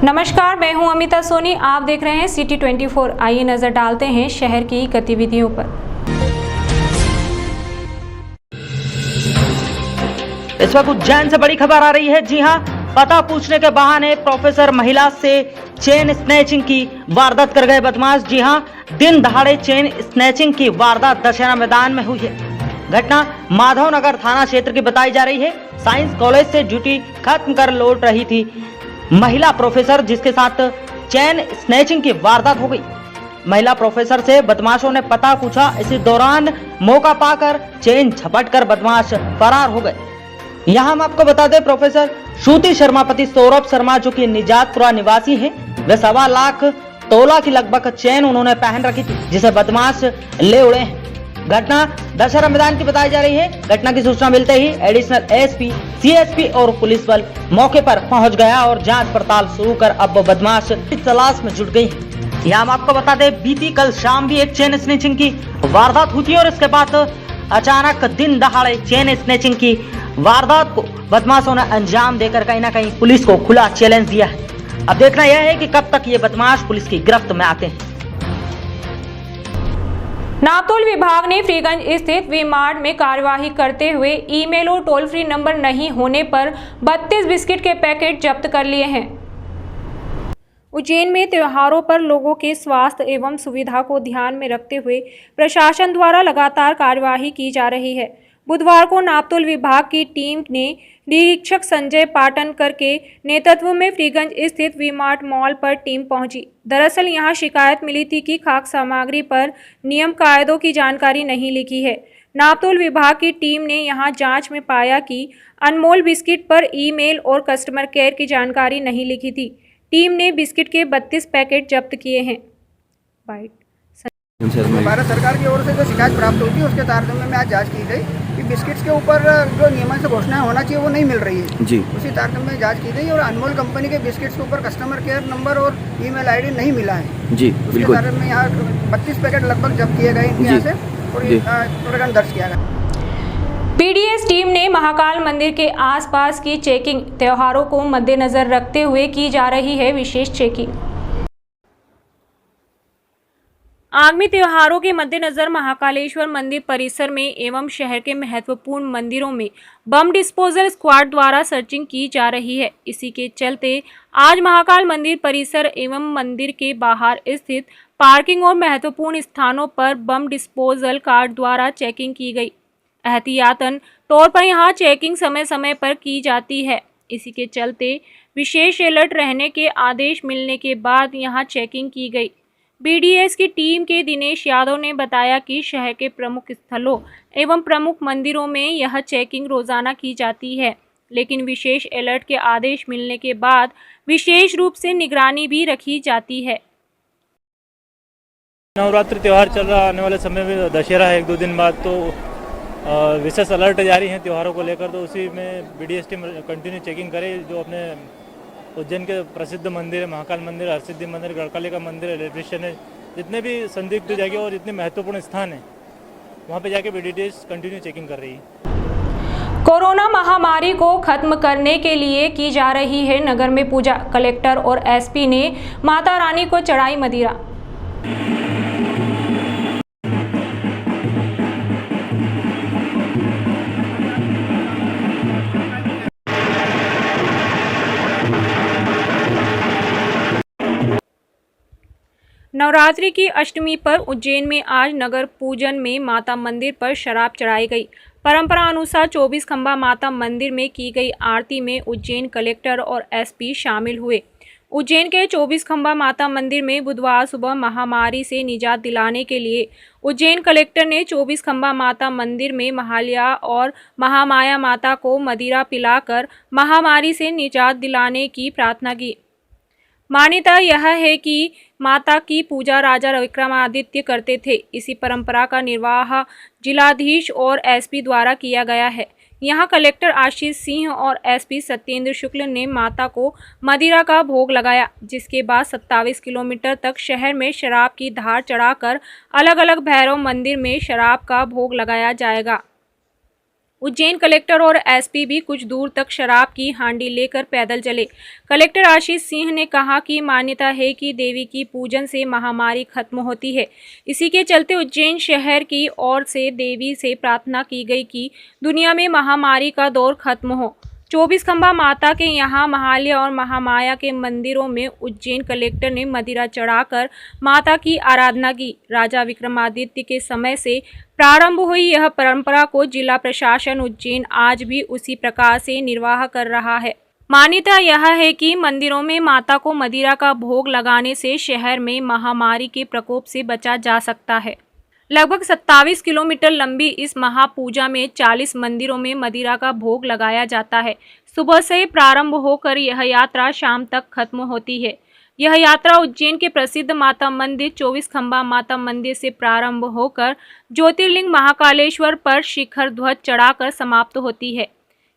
नमस्कार, मैं हूं अमिता सोनी। आप देख रहे हैं सिटी 24। आइए नजर डालते हैं शहर की गतिविधियों पर। इस वक्त उज्जैन से बड़ी खबर आ रही है। जी हां, पता पूछने के बहाने प्रोफेसर महिला से चेन स्नैचिंग की वारदात कर गए बदमाश। जी हां, दिन दहाड़े चेन स्नैचिंग की वारदात दशहरा मैदान में हुई है। घटना माधवनगर थाना क्षेत्र की बताई जा रही है। साइंस कॉलेज से ड्यूटी खत्म कर लौट रही थी महिला प्रोफेसर, जिसके साथ चेन स्नैचिंग की वारदात हो गई। महिला प्रोफेसर से बदमाशों ने पता पूछा। इसी दौरान मौका पाकर चेन झपटकर बदमाश फरार हो गए। यहाँ हम आपको बता दें, प्रोफेसर श्रुति शर्मा पति सौरभ शर्मा, जो कि निजातपुरा निवासी हैं, वे 1.25 लाख तोला की लगभग चेन उन्होंने पहन रखी थी, जिसे बदमाश ले उड़े हैं। घटना दशहरा मैदान की बताई जा रही है। घटना की सूचना मिलते ही एडिशनल एसपी, सीएसपी और पुलिस बल मौके पर पहुंच गया और जांच पड़ताल शुरू कर अब बदमाश की तलाश में जुट गई है। यहाँ हम आपको बता दें, बीती कल शाम भी एक चेन स्नैचिंग की वारदात हुई थी और इसके बाद अचानक दिन दहाड़े चेन स्नैचिंग की वारदात को बदमाशों ने अंजाम देकर कहीं ना कहीं पुलिस को खुला चैलेंज दिया है। अब देखना यह है कि कब तक ये बदमाश पुलिस की गिरफ्त में आते हैं। नापतोल विभाग ने फ्रीगंज स्थित वी मार्ट में कार्यवाही करते हुए ईमेल और टोल फ्री नंबर नहीं होने पर 32 बिस्किट के पैकेट जब्त कर लिए हैं। उज्जैन में त्योहारों पर लोगों के स्वास्थ्य एवं सुविधा को ध्यान में रखते हुए प्रशासन द्वारा लगातार कार्यवाही की जा रही है। बुधवार को नापतोल विभाग की टीम ने निरीक्षक संजय पाटनकर के नेतृत्व में फ्रीगंज स्थित वी मार्ट मॉल पर टीम पहुंची। दरअसल यहां शिकायत मिली थी कि खाद्य सामग्री पर नियम कायदों की जानकारी नहीं लिखी है। नापतोल विभाग की टीम ने यहां जांच में पाया कि अनमोल बिस्किट पर ईमेल और कस्टमर केयर की जानकारी नहीं लिखी थी। टीम ने बिस्किट के 32 पैकेट जब्त किए हैं। भारत सरकार की ओर से जो शिकायत प्राप्त हुई थी, उसके तारतम्य में आज जांच की गई कि बिस्किट्स के ऊपर जो नियमन से घोषणाएं होना चाहिए वो नहीं मिल रही है जी। उसी तारतम्य में जांच की गई और अनमोल कंपनी के बिस्किट्स के ऊपर कस्टमर केयर नंबर और ईमेल आईडी नहीं मिला है जी। उसके तारतम्य में यहाँ 32 पैकेट लगभग जब्त किए गए इनके यहाँ से और प्रकरण दर्ज किया गया। पीडीएस टीम ने महाकाल मंदिर के आसपास की चेकिंग त्योहारों को मद्देनजर रखते हुए की जा रही है विशेष चेकिंग। आगामी त्योहारों के मद्देनजर महाकालेश्वर मंदिर परिसर में एवं शहर के महत्वपूर्ण मंदिरों में बम डिस्पोजल स्क्वाड द्वारा सर्चिंग की जा रही है। इसी के चलते आज महाकाल मंदिर परिसर एवं मंदिर के बाहर स्थित पार्किंग और महत्वपूर्ण स्थानों पर बम डिस्पोजल कार्ड द्वारा चेकिंग की गई। एहतियातन तौर पर यहां चेकिंग समय समय पर की जाती है। इसी के चलते विशेष अलर्ट रहने के आदेश मिलने के बाद यहां चेकिंग की गई। बीडीएस की टीम के दिनेश यादव ने बताया कि शहर के प्रमुख स्थलों एवं प्रमुख मंदिरों में यह चेकिंग रोजाना की जाती है, लेकिन विशेष अलर्ट के आदेश मिलने के बाद विशेष रूप से निगरानी भी रखी जाती है। नवरात्रि त्यौहार चल रहा, आने वाले समय में दशहरा है 1-2 दिन बाद, तो विशेष अलर्ट जारी हैं त्योहारों को लेकर। तो उसी में बीडीएस टीम कंटिन्यू चेकिंग करे। जो अपने उज्जैन के प्रसिद्ध मंदिर है, महाकाल मंदिर, हरसिद्धि मंदिर, गढ़कालिका मंदिर, इलेक्ट्रिशियन है, जितने भी संदिग्ध जगह और जितने महत्वपूर्ण स्थान हैं, वहाँ पे जाके बीडीएस कंटिन्यू चेकिंग कर रही है। कोरोना महामारी को खत्म करने के लिए की जा रही है नगर में पूजा। कलेक्टर और एसपी ने माता रानी को चढ़ाई मदिरा। नवरात्रि की अष्टमी पर उज्जैन में आज नगर पूजन में माता मंदिर पर शराब चढ़ाई गई। परंपरा अनुसार 24 खंबा माता मंदिर में की गई आरती में उज्जैन कलेक्टर और एसपी शामिल हुए। उज्जैन के 24 खंबा माता मंदिर में बुधवार सुबह महामारी से निजात दिलाने के लिए उज्जैन कलेक्टर ने 24 खंबा माता मंदिर में महालया और महामाया माता को मदिरा पिलाकर महामारी से निजात दिलाने की प्रार्थना की। मान्यता यह है कि माता की पूजा राजा विक्रमादित्य करते थे। इसी परंपरा का निर्वाह जिलाधीश और एसपी द्वारा किया गया है। यहाँ कलेक्टर आशीष सिंह और एसपी सत्येंद्र शुक्ल ने माता को मदिरा का भोग लगाया, जिसके बाद 27 किलोमीटर तक शहर में शराब की धार चढ़ाकर अलग अलग भैरव मंदिर में शराब का भोग लगाया जाएगा। उज्जैन कलेक्टर और एसपी भी कुछ दूर तक शराब की हांडी लेकर पैदल चले। कलेक्टर आशीष सिंह ने कहा कि मान्यता है कि देवी की पूजन से महामारी खत्म होती है। इसी के चलते उज्जैन शहर की ओर से देवी से प्रार्थना की गई कि दुनिया में महामारी का दौर खत्म हो। 24 खंबा माता के यहाँ महालय और महामाया के मंदिरों में उज्जैन कलेक्टर ने मदिरा चढ़ाकर माता की आराधना की। राजा विक्रमादित्य के समय से प्रारंभ हुई यह परंपरा को जिला प्रशासन उज्जैन आज भी उसी प्रकार से निर्वाह कर रहा है। मान्यता यह है कि मंदिरों में माता को मदिरा का भोग लगाने से शहर में महामारी के प्रकोप से बचा जा सकता है। लगभग 27 किलोमीटर लंबी इस महापूजा में 40 मंदिरों में मदिरा का भोग लगाया जाता है। सुबह से प्रारंभ होकर यह यात्रा शाम तक खत्म होती है। यह यात्रा उज्जैन के प्रसिद्ध माता मंदिर 24 खंबा माता मंदिर से प्रारंभ होकर ज्योतिर्लिंग महाकालेश्वर पर शिखर ध्वज चढ़ाकर समाप्त होती है।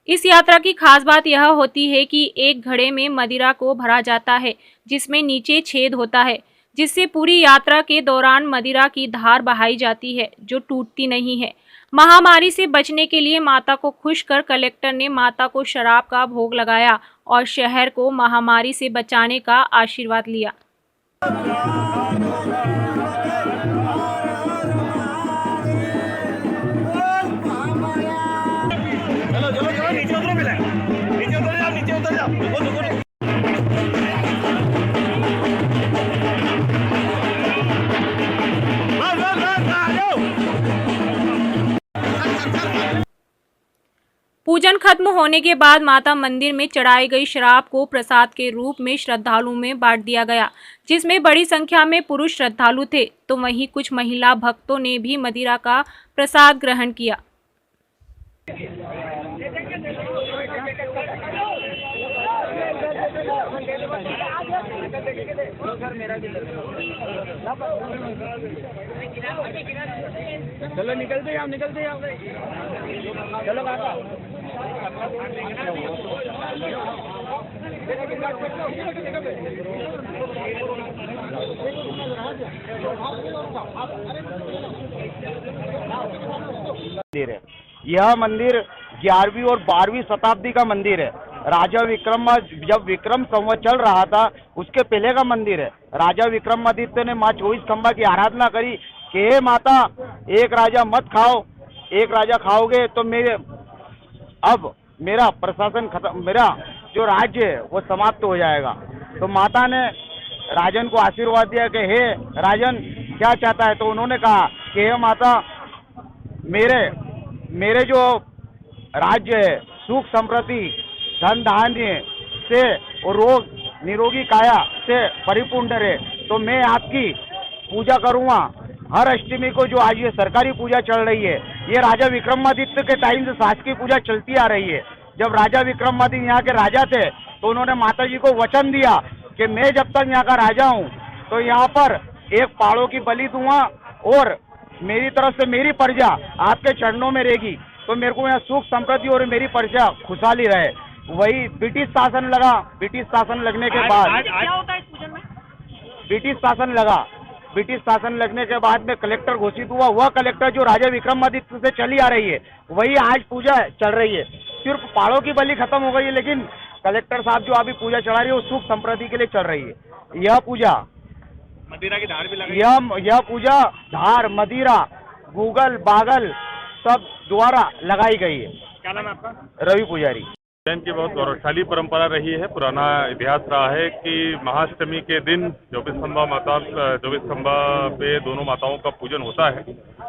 इस यात्रा की खास बात यह होती है कि एक घड़े में मदिरा को भरा जाता है, जिसमें नीचे छेद होता है, जिससे पूरी यात्रा के दौरान मदिरा की धार बहाई जाती है, जो टूटती नहीं है। महामारी से बचने के लिए माता को खुश कर कलेक्टर ने माता को शराब का भोग लगाया और शहर को महामारी से बचाने का आशीर्वाद लिया। पूजन खत्म होने के बाद माता मंदिर में चढ़ाई गई शराब को प्रसाद के रूप में श्रद्धालुओं में बांट दिया गया, जिसमें बड़ी संख्या में पुरुष श्रद्धालु थे, तो वहीं कुछ महिला भक्तों ने भी मदिरा का प्रसाद ग्रहण किया। चलो निकलते चलो काका। यह मंदिर 11वीं और 12वीं शताब्दी का मंदिर है। राजा जब विक्रम संवत चल रहा था उसके पहले का मंदिर है। राजा विक्रमादित्य ने माँ 24 खंबा की आराधना करी कि हे माता, एक राजा मत खाओ, एक राजा खाओगे तो मेरा प्रशासन खत्म, मेरा जो राज्य है वो समाप्त हो जाएगा। तो माता ने राजन को आशीर्वाद दिया कि हे राजन क्या चाहता है, तो उन्होंने कहा कि हे माता, मेरे जो राज्य है सुख समृद्धि धन धान्य से और रोग निरोगी काया से परिपूर्ण रहे, तो मैं आपकी पूजा करूँगा। हर अष्टमी को जो आज ये सरकारी पूजा चल रही है, ये राजा विक्रमादित्य के टाइम से शासकीय पूजा चलती आ रही है। जब राजा विक्रमादित्य यहाँ के राजा थे तो उन्होंने माता जी को वचन दिया कि मैं जब तक यहाँ का राजा हूँ तो यहाँ पर एक पाड़ों की बलि दूंगा और मेरी तरफ से मेरी प्रजा आपके चरणों में रहेगी, तो मेरे को यहाँ सुख समृद्धि और मेरी प्रजा खुशहाली रहे। वही ब्रिटिश शासन लगा। ब्रिटिश शासन लगने के बाद क्या होता है इस पूजन में? ब्रिटिश शासन लगने के बाद में कलेक्टर घोषित हुआ। वह कलेक्टर जो राजा विक्रमादित्य से चली आ रही है वही आज पूजा चल रही है। सिर्फ पहाड़ों की बलि खत्म हो गई है, लेकिन कलेक्टर साहब जो अभी पूजा चला रही है वो सुख समृद्धि के लिए चल रही है। यह पूजा मदिरा की धार भी लगी, यह पूजा धार मदिरा गूगल बागल सब द्वारा लगाई गई है। क्या नाम है आपका? रवि पुजारी। उज्जैन की बहुत गौरवशाली परंपरा रही है। पुराना इतिहास रहा है कि महाअष्टमी के दिन 24 खंबा पे दोनों माताओं का पूजन होता है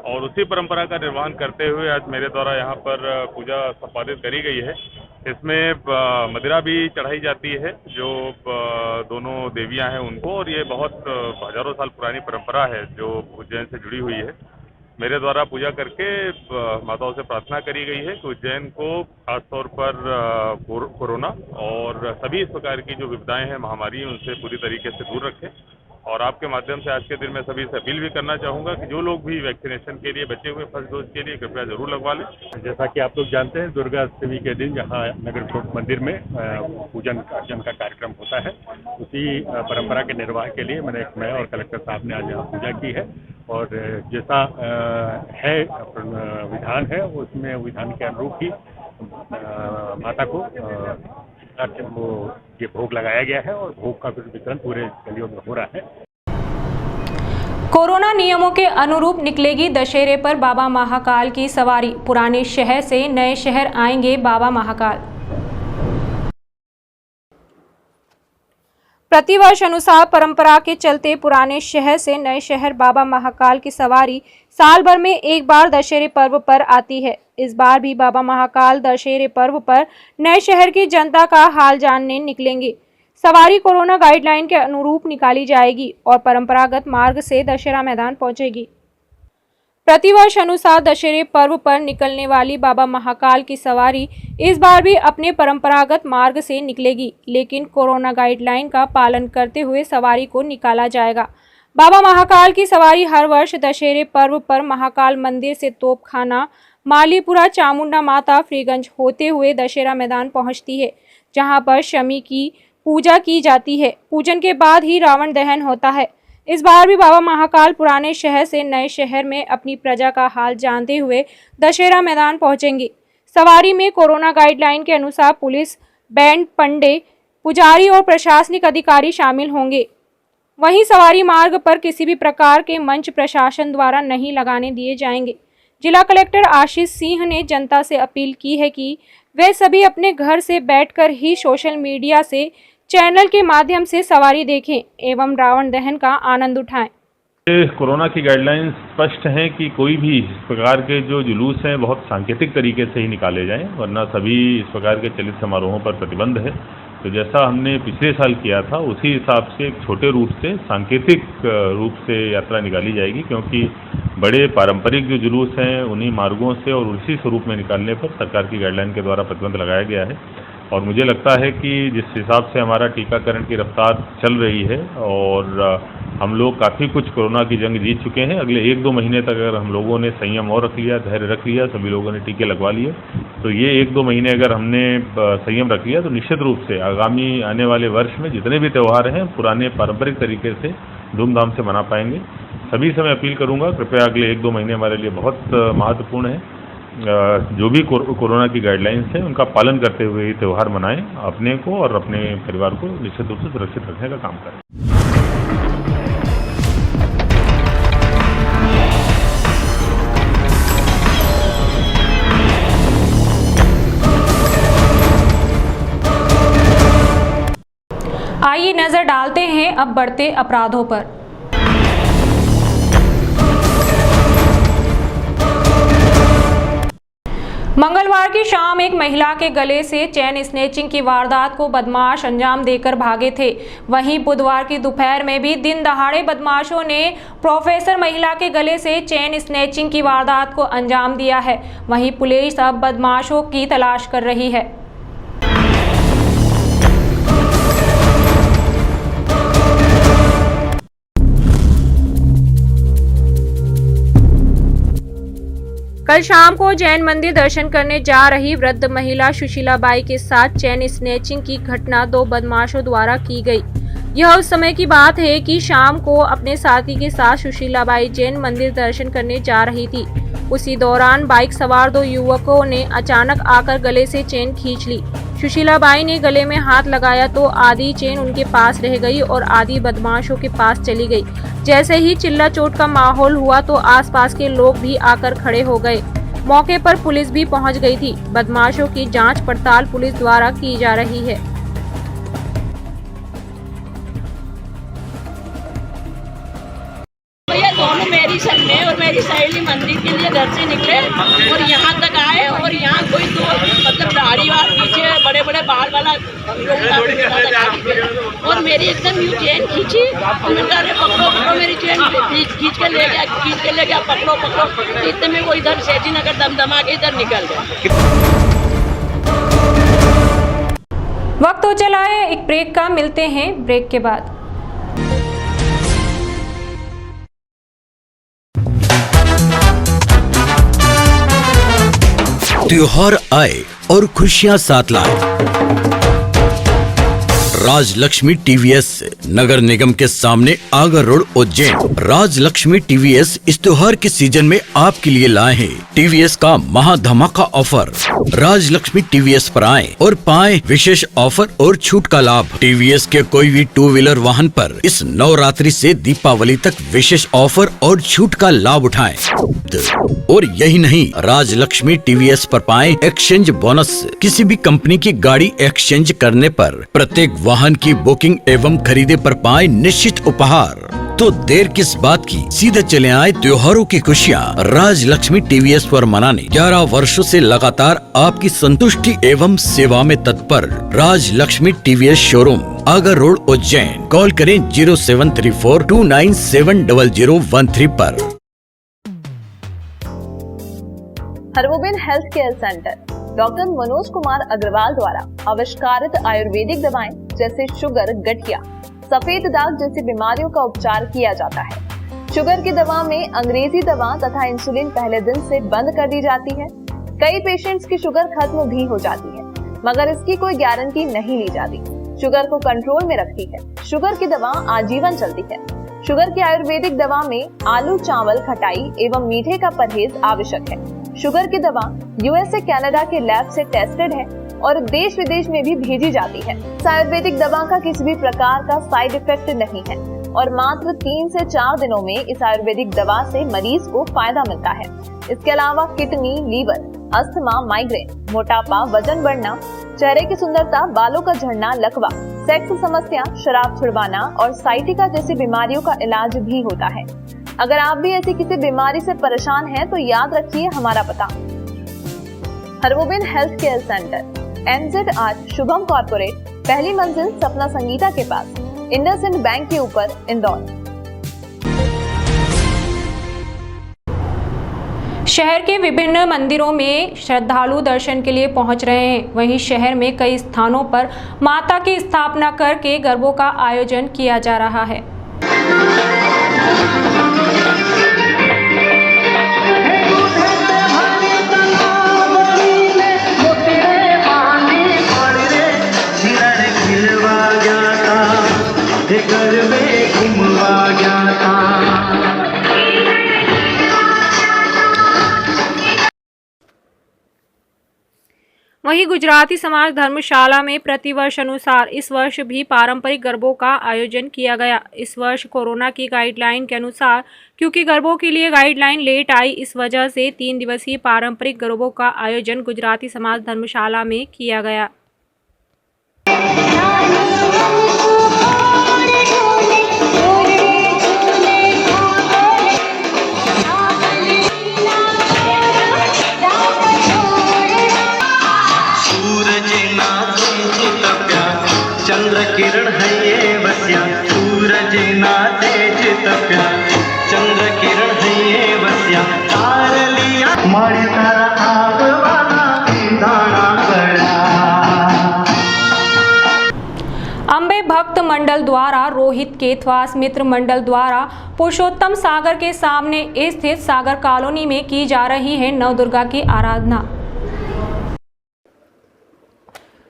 और उसी परंपरा का निर्वहन करते हुए आज मेरे द्वारा यहाँ पर पूजा संपादित करी गई है। इसमें मदिरा भी चढ़ाई जाती है जो दोनों देवियाँ हैं उनको, और ये बहुत हजारों साल पुरानी परंपरा है जो उज्जैन से जुड़ी हुई है। मेरे द्वारा पूजा करके माताओं से प्रार्थना करी गई है कि उज्जैन को खासतौर पर कोरोना और सभी इस प्रकार की जो विपदाएं हैं, महामारी, उनसे पूरी तरीके से दूर रखें और आपके माध्यम से आज के दिन मैं सभी से अपील भी करना चाहूँगा कि जो लोग भी वैक्सीनेशन के लिए बचे हुए फर्स्ट डोज के लिए कृपया जरूर लगवा लें। जैसा कि आप लोग जानते हैं, दुर्गा अष्टमी के दिन यहाँ नगर चौक मंदिर में पूजन अर्चन का कार्यक्रम होता है। उसी परंपरा के निर्वाह के लिए मैं और कलेक्टर साहब ने आज यहाँ पूजा की है और जैसा है विधान है उसमें विधान के अनुरूप ही माता को ये भोग लगाया गया है और भोग का वितरण पूरे गलियों में हो रहा है। कोरोना नियमों के अनुरूप निकलेगी दशहरे पर बाबा महाकाल की सवारी। पुराने शहर से नए शहर आएंगे बाबा महाकाल। प्रतिवर्ष अनुसार परंपरा के चलते पुराने शहर से नए शहर बाबा महाकाल की सवारी साल भर में एक बार दशहरे पर्व पर आती है। इस बार भी बाबा महाकाल दशहरे पर्व पर नए शहर की जनता का हाल जानने निकलेंगे। सवारी कोरोना गाइडलाइन के अनुरूप निकाली जाएगी और परंपरागत मार्ग से दशहरा मैदान पहुंचेगी। प्रतिवर्ष अनुसार दशहरे पर्व पर निकलने वाली बाबा महाकाल की सवारी इस बार भी अपने परंपरागत मार्ग से निकलेगी, लेकिन कोरोना गाइडलाइन का पालन करते हुए सवारी को निकाला जाएगा। बाबा महाकाल की सवारी हर वर्ष दशहरे पर्व पर महाकाल मंदिर से तोपखाना, मालीपुरा, चामुंडा माता, फ्रीगंज होते हुए दशहरा मैदान पहुंचती है, जहां पर शमी की पूजा की जाती है। पूजन के बाद ही रावण दहन होता है। इस बार भी बाबा महाकाल पुराने शहर से नए शहर में अपनी प्रजा का हाल जानते हुए दशहरा मैदान पहुंचेंगे। सवारी में कोरोना गाइडलाइन के अनुसार पुलिस, बैंड, पंडे, पुजारी और प्रशासनिक अधिकारी शामिल होंगे। वहीं सवारी मार्ग पर किसी भी प्रकार के मंच प्रशासन द्वारा नहीं लगाने दिए जाएंगे। जिला कलेक्टर आशीष सिंह ने जनता से अपील की है कि वे सभी अपने घर से बैठकर ही सोशल मीडिया से चैनल के माध्यम से सवारी देखें एवं रावण दहन का आनंद उठाएं। कोरोना की गाइडलाइंस स्पष्ट हैं कि कोई भी इस प्रकार के जो जुलूस हैं बहुत सांकेतिक तरीके से ही निकाले जाएं, वरना सभी इस प्रकार के चलित समारोहों पर प्रतिबंध है। तो जैसा हमने पिछले साल किया था उसी हिसाब से एक छोटे रूट से सांकेतिक रूप से यात्रा निकाली जाएगी, क्योंकि बड़े पारंपरिक जो जुलूस हैं उन्हीं मार्गों से और उसी स्वरूप में निकालने पर सरकार की गाइडलाइन के द्वारा प्रतिबंध लगाया गया है। और मुझे लगता है कि जिस हिसाब से हमारा टीकाकरण की रफ्तार चल रही है और हम लोग काफ़ी कुछ कोरोना की जंग जीत चुके हैं, अगले 1-2 महीने तक अगर हम लोगों ने संयम और रख लिया, धैर्य रख लिया, सभी लोगों ने टीके लगवा लिए, तो ये 1-2 महीने अगर हमने संयम रख लिया तो निश्चित रूप से आगामी आने वाले वर्ष में जितने भी त्यौहार हैं पुराने पारंपरिक तरीके से धूमधाम से मना पाएंगे। सभी से मैं अपील करूँगा, कृपया अगले 1-2 महीने हमारे लिए बहुत महत्वपूर्ण है। जो भी कोरोना की गाइडलाइंस हैं उनका पालन करते हुए ये त्यौहार मनाएं, अपने को और अपने परिवार को निश्चित रूप से सुरक्षित रखने का काम करें। आइए नजर डालते हैं अब बढ़ते अपराधों पर। मंगलवार की शाम एक महिला के गले से चेन स्नैचिंग की वारदात को बदमाश अंजाम देकर भागे थे। वहीं बुधवार की दोपहर में भी दिन दहाड़े बदमाशों ने प्रोफेसर महिला के गले से चेन स्नैचिंग की वारदात को अंजाम दिया है। वहीं पुलिस अब बदमाशों की तलाश कर रही है। कल शाम को जैन मंदिर दर्शन करने जा रही वृद्ध महिला सुशीलाबाई के साथ चेन स्नैचिंग की घटना 2 बदमाशों द्वारा की गई। यह उस समय की बात है कि शाम को अपने साथी के साथ सुशीलाबाई जैन मंदिर दर्शन करने जा रही थी। उसी दौरान बाइक सवार 2 युवकों ने अचानक आकर गले से चेन खींच ली। सुशीलाबाई ने गले में हाथ लगाया तो आधी चेन उनके पास रह गई और आधी बदमाशों के पास चली गई। जैसे ही चिल्ला चोट का माहौल हुआ तो आसपास के लोग भी आकर खड़े हो गए। मौके पर पुलिस भी पहुंच गई थी। बदमाशों की जांच पड़ताल पुलिस द्वारा की जा रही है। भैया दोनों मेरी सर में और मेरी सहेली मंदिर के लिए घर से निकले और यहाँ तक आए और यहाँ कोई 2 मतलब दाढ़ी वाल पीछे बड़े बड़े बाल वाला और मेरी एकदम यूँ चेन खींची और मैं कह रहे पकड़ो मेरी चेन खींच के ले गया पकड़ो। इतने में वो इधर सेठी नगर दमदमा के इधर निकल गया। वक्त हो चला है एक ब्रेक का, मिलते हैं ब्रेक के बाद। त्योहार आए और खुशियां साथ लाए। राजलक्ष्मी टीवीएस नगर निगम के सामने आगर रोड उज्जैन। राजलक्ष्मी टीवीएस इस त्योहार के सीजन में आपके लिए लाए हैं टीवीएस का महाधमाका ऑफर। राजलक्ष्मी टीवीएस पर आएं और पाएं विशेष ऑफर और छूट का लाभ। टीवीएस के कोई भी 2 व्हीलर वाहन पर इस नवरात्रि से दीपावली तक विशेष ऑफर और छूट का लाभ उठाएं। और यही नहीं, राजलक्ष्मी टीवीएस पर पाएं एक्सचेंज बोनस। किसी भी कंपनी की गाड़ी एक्सचेंज करने पर प्रत्येक वाहन की बुकिंग एवं खरीदे पर पाएं निश्चित उपहार। तो देर किस बात की, सीधे चले आए त्योहारों की खुशियाँ राजलक्ष्मी टीवीएस पर मनाने। 11 वर्षों से लगातार आपकी संतुष्टि एवं सेवा में तत्पर Rajlakshmi TVS showroom, Agar road Ujjain. Call करें 073429700013 पर। Hargobind health care centre doctor Manoj Kumar Agarwal द्वारा आविष्कारित आयुर्वेदिक दवाएं जैसे शुगर, गठिया, सफेद दाग जैसी बीमारियों का उपचार किया जाता है। शुगर की दवा में अंग्रेजी दवा तथा इंसुलिन पहले दिन से बंद कर दी जाती है। कई पेशेंट्स की शुगर खत्म भी हो जाती है, मगर इसकी कोई गारंटी नहीं ली जाती। शुगर को कंट्रोल में रखती है। शुगर की दवा आजीवन चलती है। शुगर की आयुर्वेदिक दवा में आलू, चावल, खटाई एवं मीठे का परहेज आवश्यक है। शुगर की दवा यूएसए, कनाडा के लैब से टेस्टेड है और देश विदेश में भी भेजी जाती है। इस आयुर्वेदिक दवा का किसी भी प्रकार का साइड इफेक्ट नहीं है और मात्र 3 से 4 दिनों में इस आयुर्वेदिक दवा से मरीज को फायदा मिलता है। इसके अलावा किडनी, लीवर, अस्थमा, माइग्रेन, मोटापा, वजन बढ़ना, चेहरे की सुंदरता, बालों का झड़ना, लकवा, सेक्स समस्या, शराब छुड़वाना और साइटिका जैसी बीमारियों का इलाज भी होता है। अगर आप भी ऐसी किसी बीमारी से परेशान हैं तो याद रखिए हमारा पता। Hargobind health care centre, MZ8 Shubham corporate, पहली मंजिल सपना संगीता के पास, इंडसइंड बैंक के ऊपर, इंदौर। शहर के विभिन्न मंदिरों में श्रद्धालु दर्शन के लिए पहुंच रहे हैं। वहीं शहर में कई स्थानों पर माता की स्थापना करके गरबों का आयोजन किया जा रहा है। वहीं गुजराती समाज धर्मशाला में प्रतिवर्ष अनुसार इस वर्ष भी पारंपरिक गरबों का आयोजन किया गया। इस वर्ष कोरोना की गाइडलाइन के अनुसार, क्योंकि गरबों के लिए गाइडलाइन लेट आई, इस वजह से 3 दिवसीय पारंपरिक गरबों का आयोजन गुजराती समाज धर्मशाला में किया गया। चंद्र किरण है ये बसिया, सूरज ना तेज तप्या, चंद्र किरण है ये बसिया, तार लिया मारी तारा आगवाना दाना बड़ा। अंबे भक्त मंडल द्वारा रोहित केथवास मित्र मंडल द्वारा पुरुषोत्तम सागर के सामने स्थित सागर कॉलोनी में की जा रही है नवदुर्गा की आराधना।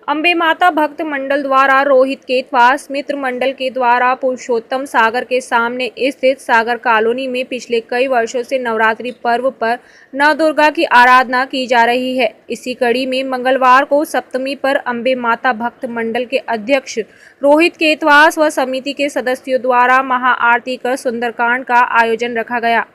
अंबे माता भक्त मंडल द्वारा रोहित केथवास मित्र मंडल के द्वारा पुरुषोत्तम सागर के सामने स्थित सागर कॉलोनी में पिछले कई वर्षों से नवरात्रि पर्व पर नवदुर्गा की आराधना की जा रही है। इसी कड़ी में मंगलवार को सप्तमी पर अंबे माता भक्त मंडल के अध्यक्ष रोहित केथवास व समिति के सदस्यों द्वारा महाआरती कर सुंदरकांड का आयोजन रखा गया।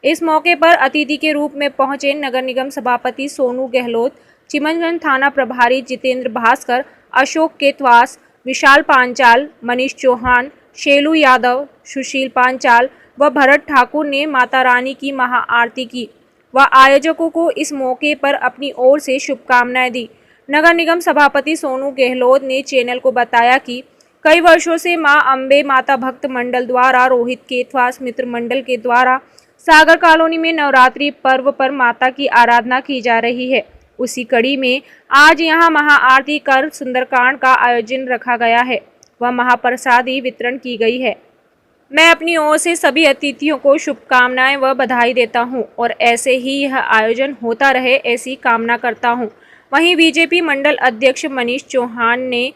इस मौके पर अतिथि के रूप में पहुंचे नगर निगम सभापति सोनू गहलोत, चिमनगंज थाना प्रभारी जितेंद्र भास्कर, अशोक केथवास, विशाल पांचाल, मनीष चौहान, शेलू यादव, सुशील पांचाल व भरत ठाकुर ने माता रानी की महाआरती की व आयोजकों को इस मौके पर अपनी ओर से शुभकामनाएं दी। नगर निगम सभापति सोनू गहलोत ने चैनल को बताया कि कई वर्षों से मां अंबे माता भक्त मंडल द्वारा रोहित केथवास मित्र मंडल के द्वारा सागर कॉलोनी में नवरात्रि पर्व पर माता की आराधना की जा रही है। उसी कड़ी में आज यहां महाआरती कर सुंदरकांड का आयोजन रखा गया है व महाप्रसादी वितरण की गई है। मैं अपनी ओर से सभी अतिथियों को शुभकामनाएं व बधाई देता हूं और ऐसे ही यह आयोजन होता रहे ऐसी कामना करता हूं। वहीं बीजेपी मंडल अध्यक्ष मनीष चौहान ने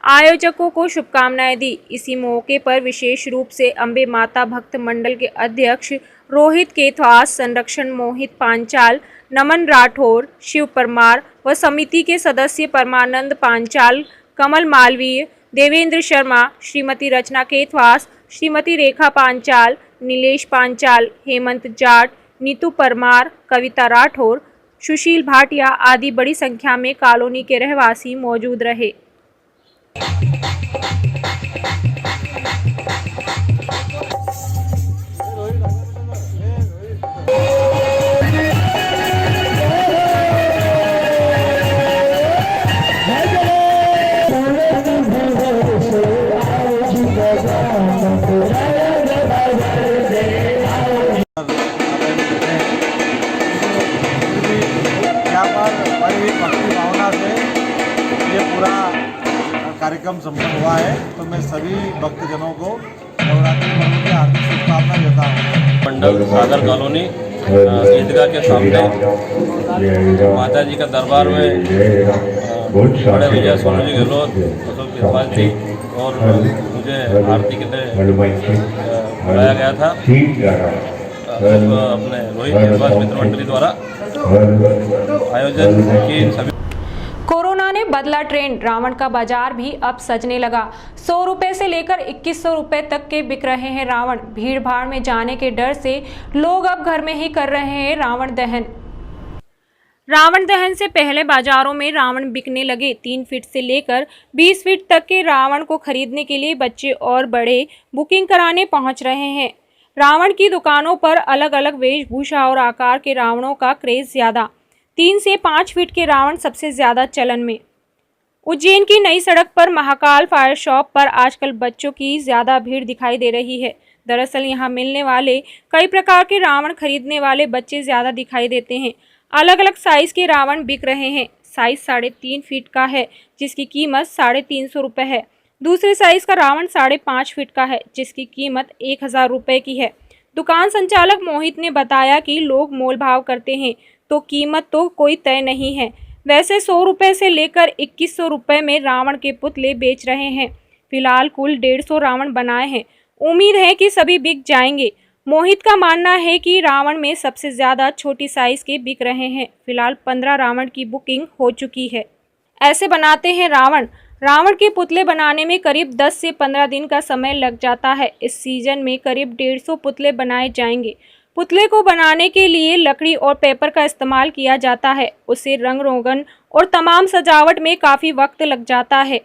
आयोजकों को शुभकामनाएं दी। इसी मौके पर विशेष रूप से अंबे माता भक्त मंडल के अध्यक्ष रोहित केथवास, संरक्षण मोहित पांचाल, नमन राठौर, शिव परमार व समिति के सदस्य परमानंद पांचाल, कमल मालवीय, देवेंद्र शर्मा, श्रीमती रचना केथवास, श्रीमती रेखा पांचाल, नीलेश पांचाल, हेमंत जाट, नीतू परमार, कविता राठौर, सुशील भाटिया आदि बड़ी संख्या में कॉलोनी के रहवासी मौजूद रहे। यहाँ पर बड़ी ही भक्ति भावना से ये पूरा कार्यक्रम संपन्न हुआ है, तो मैं सभी भक्तजनों को नवरात्रि पर्व की हार्दिक शुभकामनाएं देता हूँ। मंडल सागर कॉलोनी ईदगाह के सामने माता जी का दरबार में बड़े भैया सोनू जी गहलोत, अशोक केथवास जी और मुझे आरती के लिए बुलाया गया था। अपने रोहित केथवास मित्र मंडली द्वारा आयोजन की सभी। कोरोना ने बदला ट्रेंड, रावण का बाजार भी अब सजने लगा। 100 रुपए से लेकर 2100 रुपए तक के बिक रहे हैं रावण। भीड़ भाड़ में जाने के डर से लोग अब घर में ही कर रहे हैं रावण दहन। रावण दहन से पहले बाजारों में रावण बिकने लगे। 3 फीट से लेकर 20 फीट तक के रावण को खरीदने के लिए बच्चे और बड़े बुकिंग कराने पहुंच रहे हैं। रावण की दुकानों पर अलग अलग वेशभूषा और आकार के रावणों का क्रेज ज्यादा। 3 से 5 फीट के रावण सबसे ज्यादा चलन में। उज्जैन की नई सड़क पर महाकाल फायर शॉप पर आजकल बच्चों की ज्यादा भीड़ दिखाई दे रही है। दरअसल यहां मिलने वाले कई प्रकार के रावण खरीदने वाले बच्चे ज्यादा दिखाई देते हैं। अलग अलग साइज के रावण बिक रहे हैं। साइज 3.5 फीट का है जिसकी कीमत 350 रुपये है। दूसरे साइज का रावण 5.5 फीट का है जिसकी कीमत 1000 रुपये की है। दुकान संचालक मोहित ने बताया कि लोग मोल भाव करते हैं तो कीमत तो कोई तय नहीं है। वैसे 100 रुपये से लेकर 2100 रुपये में रावण के पुतले बेच रहे हैं। फिलहाल कुल 150 रावण बनाए हैं। उम्मीद है कि सभी बिक जाएंगे। मोहित का मानना है कि रावण में सबसे ज्यादा छोटी साइज के बिक रहे हैं। फिलहाल 15 रावण की बुकिंग हो चुकी है। ऐसे बनाते हैं रावण। रावण के पुतले बनाने में करीब 10 से 15 दिन का समय लग जाता है। इस सीजन में करीब 150 पुतले बनाए जाएंगे। पुतले को बनाने के लिए लकड़ी और पेपर का इस्तेमाल किया जाता है। उसे रंग रोगन और तमाम सजावट में काफ़ी वक्त लग जाता है।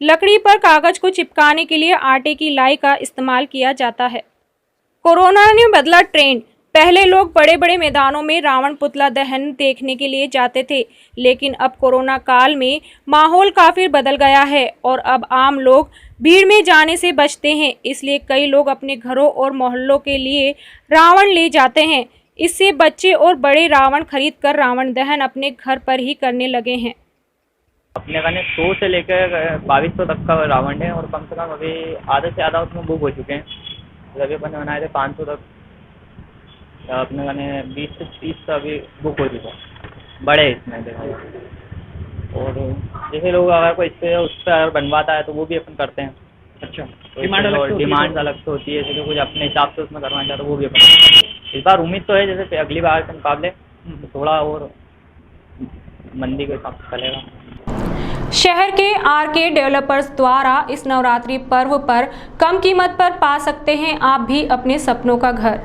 लकड़ी पर कागज को चिपकाने के लिए आटे की लाई का इस्तेमाल किया जाता है। कोरोना ने बदला ट्रेंड। पहले लोग बड़े बड़े मैदानों में रावण पुतला दहन देखने के लिए जाते थे, लेकिन अब कोरोना काल में माहौल काफ़ी बदल गया है और अब आम लोग भीड़ में जाने से बचते हैं। इसलिए कई लोग अपने घरों और मोहल्लों के लिए रावण ले जाते हैं। इससे बच्चे और बड़े रावण खरीदकर रावण दहन अपने घर पर ही करने लगे हैं। अपने खाने 100 से लेकर 2200 तक का रावण है और कम से कम अभी आधे से ज़्यादा उसमें बुक हो चुके हैं। अभी अपन ने बनाए थे 500 तक, अपने खाने 20 से 30 का अभी बुक हो चुका है। बड़े इसमें देखा जाए और जैसे लोग अगर कोई इससे उस पर बनवाता है तो वो भी अपन करते हैं। अच्छा, तो डिमांड अलग से होती है। जैसे कुछ अपने हिसाब से उसमें करवाना चाहते तो वो भी अपन करते हैं। इस बार उम्मीद तो है जैसे अगली बार के मुकाबले तो थोड़ा और मंदी के हिसाब से चलेगा। शहर के आरके डेवलपर्स द्वारा इस नवरात्रि पर्व पर कम कीमत पर पा सकते हैं आप भी अपने सपनों का घर।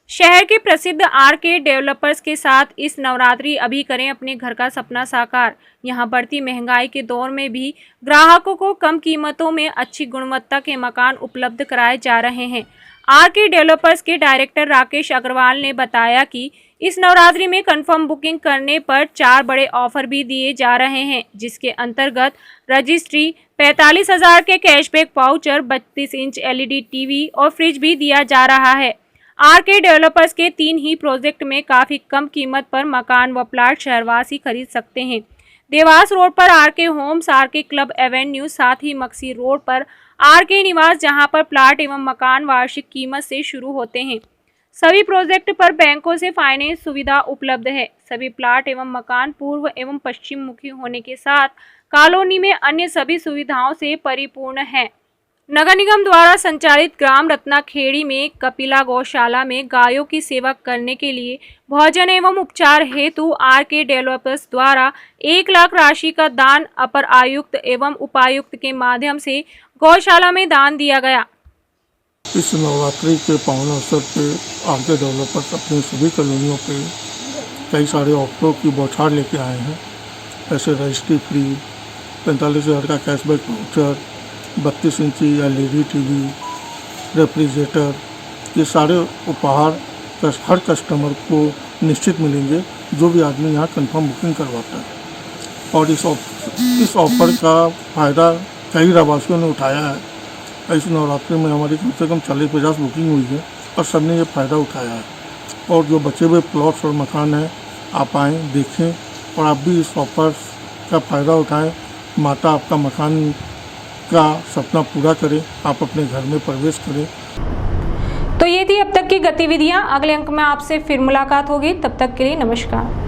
शहर के प्रसिद्ध आरके डेवलपर्स के साथ इस नवरात्रि अभी करें अपने घर का सपना साकार। यहां बढ़ती महंगाई के दौर में भी ग्राहकों को कम कीमतों में अच्छी गुणवत्ता के मकान उपलब्ध कराए जा रहे हैं। आरके डेवलपर्स के डायरेक्टर राकेश अग्रवाल ने बताया कि इस नवरात्रि में कंफर्म बुकिंग करने पर 4 बड़े ऑफर भी दिए जा रहे हैं, जिसके अंतर्गत रजिस्ट्री, 45,000 के cashback voucher, 32 inch LED TV और फ्रिज भी दिया जा रहा है। आरके डेवलपर्स के 3 ही प्रोजेक्ट में काफ़ी कम कीमत पर मकान व प्लाट शहरवासी खरीद सकते हैं। देवास रोड पर R K homes, R K club avenue, साथ ही मक्सी रोड पर RK निवास, जहां पर प्लाट एवं मकान वार्षिक कीमत से शुरू होते हैं। सभी प्रोजेक्ट पर बैंकों से फाइनेंस सुविधा उपलब्ध है। सभी प्लाट एवं मकान पूर्व एवं पश्चिम मुखी होने के साथ कॉलोनी में अन्य सभी सुविधाओं से परिपूर्ण है। नगर निगम द्वारा संचालित ग्राम रत्नाखेड़ी में कपिला गौशाला में गायों की सेवा करने के लिए भोजन एवं उपचार हेतु RK डेवलपर्स द्वारा 1 लाख राशि का दान अपर आयुक्त एवं उपायुक्त के माध्यम से गौशाला में दान दिया गया। इस नवरात्रि के पावन अवसर पे RK डेवलपर्स अपनी सभी कॉलोनियों पे कई सारे ऑफरों की बौछार लेके आए हैं। ऐसे रजिस्ट्री फ्री, 45,000 का कैशबैक वाउचर, 32 इंची LED TV, रेफ्रिजरेटर, ये सारे उपहार हर कस्टमर को निश्चित मिलेंगे जो भी आदमी यहाँ कंफर्म बुकिंग करवाता है। और इस ऑफर का फ़ायदा कई रहवासियों ने उठाया है। इस नवरात्रि में हमारी कम से कम 40-50 बुकिंग हुई है और सबने ये फ़ायदा उठाया है। और जो बचे हुए प्लॉट्स और मकान हैं, आप आएँ, देखें और आप भी इस ऑफर का फ़ायदा उठाएं। माता आपका मकान का सपना पूरा करे, आप अपने घर में प्रवेश करें। तो ये थी अब तक की गतिविधियां। अगले अंक में आपसे फिर मुलाकात होगी। तब तक के लिए नमस्कार।